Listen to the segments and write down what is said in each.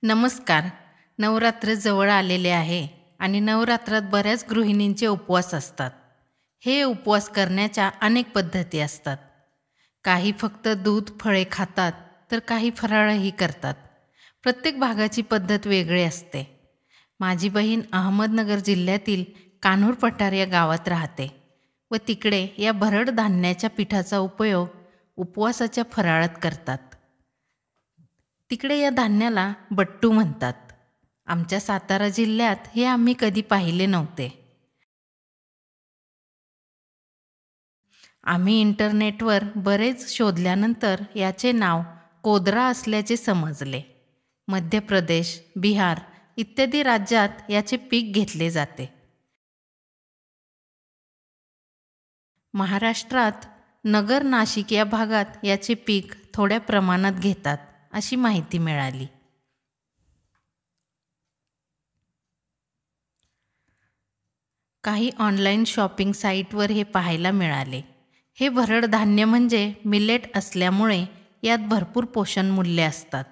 नमस्कार. नवरात्र जवळ आलेले आहे आणि नवरात्रात बऱ्याच गृहिणींचे उपवास असतात. हे उपवास करण्याच्या अनेक पद्धती असतात. काही फक्त दूध, फळे खातात, तर काही फराळही करतात. प्रत्येक भागाची पद्धत वेगळी असते. माझी बहीण अहमदनगर जिल्ह्यातील कान्होर पठार या गावात राहते व तिकडे या भरड धान्याच्या पिठाचा उपयोग उपवासाच्या फराळात करतात. तिकडे या धान्याला बट्टू म्हणतात. आमच्या सातारा जिल्ह्यात हे आम्ही कधी पाहिले नव्हते. आम्ही इंटरनेटवर बरेच शोधल्यानंतर याचे नाव कोदरा असल्याचे समजले. मध्य प्रदेश, बिहार इत्यादी राज्यात याचे पीक घेतले जाते. महाराष्ट्रात नगर, नाशिक या भागात याचे पीक थोड्या प्रमाणात घेतात अशी माहिती मिळाली. काही ऑनलाईन शॉपिंग साईटवर हे पाहायला मिळाले. हे भरड धान्य म्हणजे मिलेट असल्यामुळे यात भरपूर पोषण मूल्य असतात.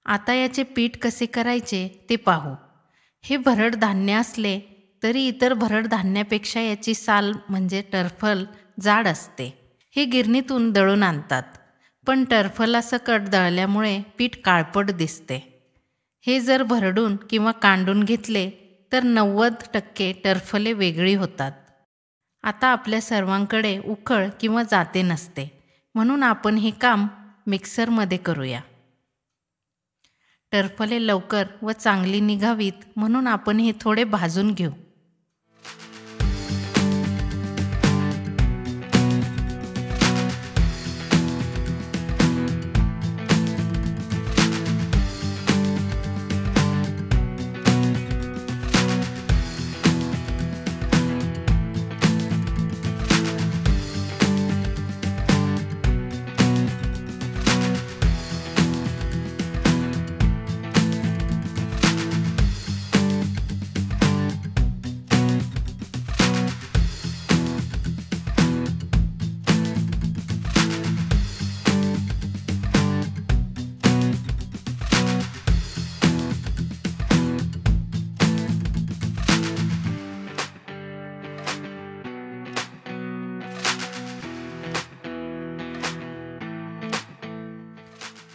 आता याचे पीठ कसे करायचे ते पाहू. हे भरड धान्य असले तरी इतर भरड धान्यापेक्षा याची साल म्हणजे टरफल जाड असते. हे गिरणीतून दळून आणतात, पण टरफलासकट दळल्यामुळे पीठ काळपट दिसते. हे जर भरडून किंवा कांडून घेतले तर 90% टरफले वेगळी होतात. आता आपल्या सर्वांकडे उखळ किंवा जाते नसते, म्हणून आपण हे काम मिक्सरमध्ये करूया. टरफले लवकर व चांगली निघावीत म्हणून आपण हे थोडे भाजून घेऊ.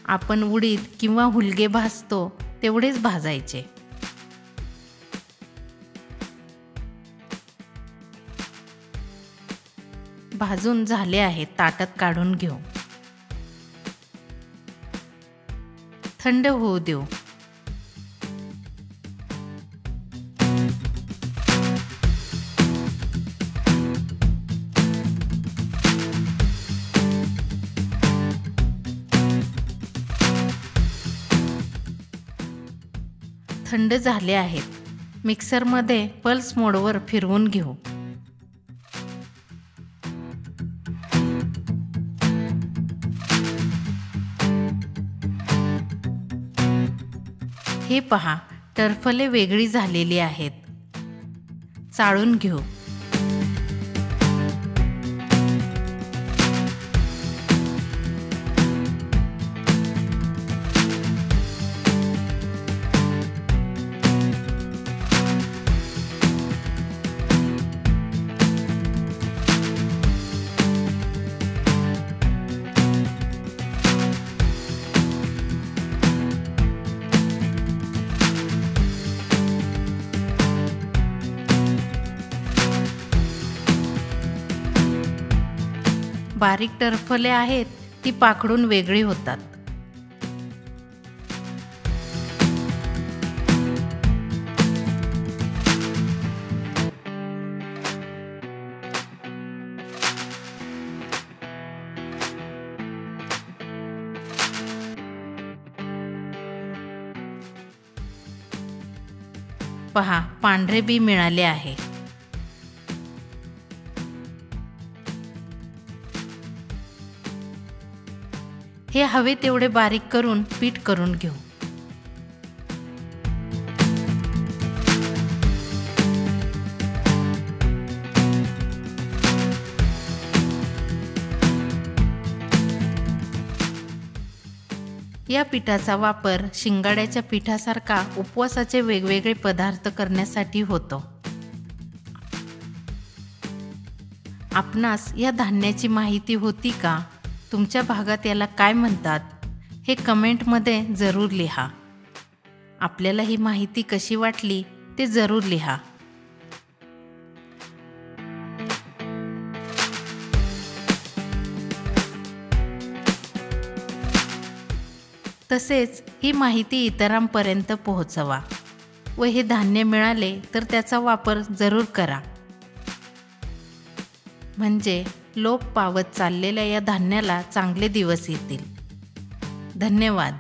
आपण उडीद किंवा हुलगे भाजतो तेवढेच भाजायचे. भाजून झाले आहे, ताटात काढून घेऊ. थंड होऊ देऊ. थंड झाले आहेत. मिक्सरमध्ये पल्स मोडवर फिरवून घेऊ. हे पहा, टरफले वेगळी झालेली आहेत. चाळून घेऊ. बारीक टरफले आहेत ती पाखडून वेगळी होतात. पहा, पांढरे बी मिळाले आहे. हे हवे तेवढे बारीक करून पीठ करून घेऊ. या पिठाचा वापर शिंगाड्याच्या पिठासारखा उपवासाचे वेगवेगळे पदार्थ करण्यासाठी होतो. आपणास या धान्याची माहिती होती का? तुमच्या भागात याला काय म्हणतात? हे कमेंटमध्ये जरूर लिहा. आपल्याला ही माहिती कशी वाटली ते जरूर लिहा. तसेच ही माहिती इतरांपर्यंत पोहोचवा व हे धान्य मिळाले तर त्याचा वापर जरूर करा. म्हणजे लोप पावत चाललेल्या या धान्याला चांगले दिवस येतील. धन्यवाद.